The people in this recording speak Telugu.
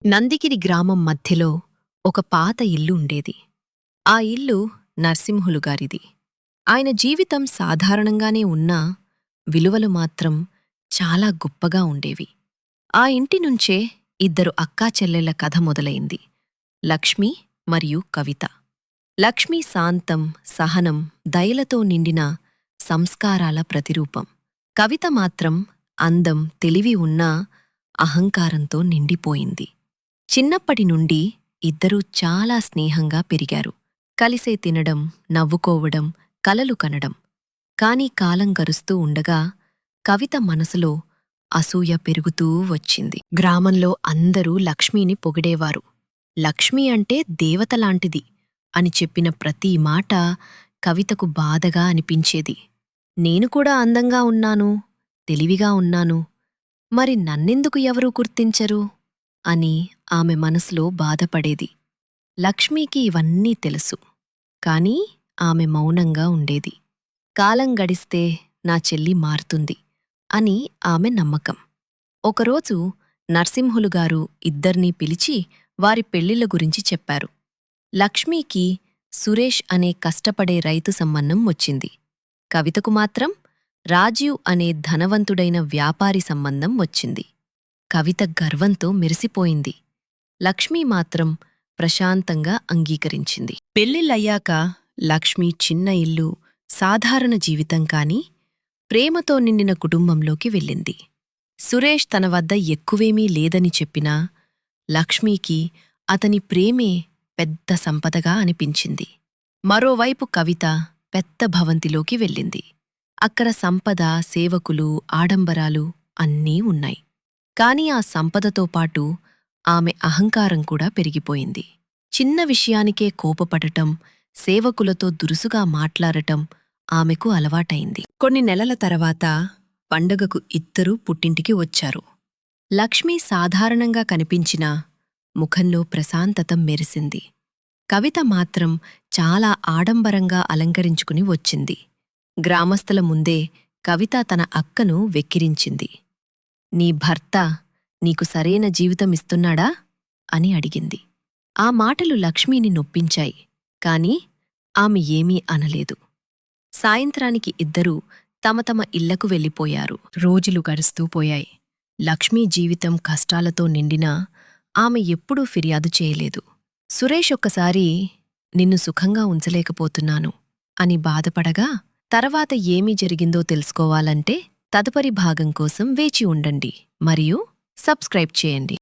నందిగిరి గ్రామం మధ్యలో ఒక పాత ఇల్లు ఉండేది. ఆ ఇల్లు నర్సింహులుగారిది. ఆయన జీవితం సాధారణంగానే ఉన్నా విలువలు మాత్రం చాలా గొప్పగా ఉండేవి. ఆ ఇంటినుంచే ఇద్దరు అక్కాచెల్లెళ్ల కథ మొదలైంది. లక్ష్మి మరియు కవిత. లక్ష్మి శాంతం, సహనం, దయలతో నిండిన సంస్కారాల ప్రతిరూపం. కవిత మాత్రం అందం, తెలివి ఉన్నా అహంకారంతో నిండిపోయింది. చిన్నప్పటి నుండి ఇద్దరూ చాలా స్నేహంగా పెరిగారు. కలిసే తినడం, నవ్వుకోవడం, కలలు కనడం. కాని కాలం గరుస్తూ ఉండగా కవిత మనసులో అసూయ పెరుగుతూ వచ్చింది. గ్రామంలో అందరూ లక్ష్మీని పొగిడేవారు. లక్ష్మి అంటే దేవతలాంటిది అని చెప్పిన ప్రతి మాట కవితకు బాధగా అనిపించేది. నేను కూడా అందంగా ఉన్నాను, తెలివిగా ఉన్నాను, మరి నన్నెందుకు ఎవరూ గుర్తించరు అని ఆమె మనసులో బాధపడేది. లక్ష్మీకి ఇవన్నీ తెలుసు. కాని ఆమె మౌనంగా ఉండేది. కాలం గడిస్తే నా చెల్లి మారుతుంది అని ఆమె నమ్మకం. ఒకరోజు నర్సింహులుగారు ఇద్దర్నీ పిలిచి వారి పెళ్లిళ్ల గురించి చెప్పారు. లక్ష్మీకి సురేష్ అనే కష్టపడే రైతు సంబంధం వచ్చింది. కవితకు మాత్రం రాజీవ్ అనే ధనవంతుడైన వ్యాపారి సంబంధం వచ్చింది. కవిత గర్వంతో మెరిసిపోయింది. లక్ష్మీ మాత్రం ప్రశాంతంగా అంగీకరించింది. పెళ్లిళ్ళయ్యాక లక్ష్మి చిన్న ఇల్లు, సాధారణ జీవితం కాని ప్రేమతో నిండిన కుటుంబంలోకి వెళ్ళింది. సురేష్ తన వద్ద ఎక్కువేమీ లేదని చెప్పినా లక్ష్మీకి అతని ప్రేమే పెద్ద సంపదగా అనిపించింది. మరోవైపు కవిత పెద్ద భవంతిలోకి వెళ్ళింది. అక్కడ సంపద, సేవకులు, ఆడంబరాలు అన్నీ ఉన్నాయి. కాని ఆ సంపదతో పాటు ఆమె అహంకారం కూడా పెరిగిపోయింది. చిన్న విషయానికే కోపపడటం, సేవకులతో దురుసుగా మాట్లాడటం ఆమెకు అలవాటైంది. కొన్ని నెలల తర్వాత పండగకు ఇద్దరూ పుట్టింటికి వచ్చారు. లక్ష్మి సాధారణంగా కనిపించినా ముఖంలో ప్రశాంతత మెరిసింది. కవిత మాత్రం చాలా ఆడంబరంగా అలంకరించుకుని వచ్చింది. గ్రామస్తుల ముందే కవిత తన అక్కను వెక్కిరించింది. నీ భర్త నీకు సరైన జీవితమిస్తున్నాడా అని అడిగింది. ఆ మాటలు లక్ష్మీని నొప్పించాయి. కాని ఆమె ఏమీ అనలేదు. సాయంత్రానికి ఇద్దరూ తమ తమ ఇళ్లకు వెళ్ళిపోయారు. రోజులు గడుస్తూ పోయాయి. లక్ష్మీ జీవితం కష్టాలతో నిండినా ఆమె ఎప్పుడూ ఫిర్యాదు చేయలేదు. సురేష్ ఒక్కసారి నిన్ను సుఖంగా ఉంచలేకపోతున్నాను అని బాధపడగా తర్వాత ఏమీ జరిగిందో తెలుసుకోవాలంటే తదుపరి భాగం కోసం వేచి ఉండండి మరియు సబ్స్క్రైబ్ చేయండి.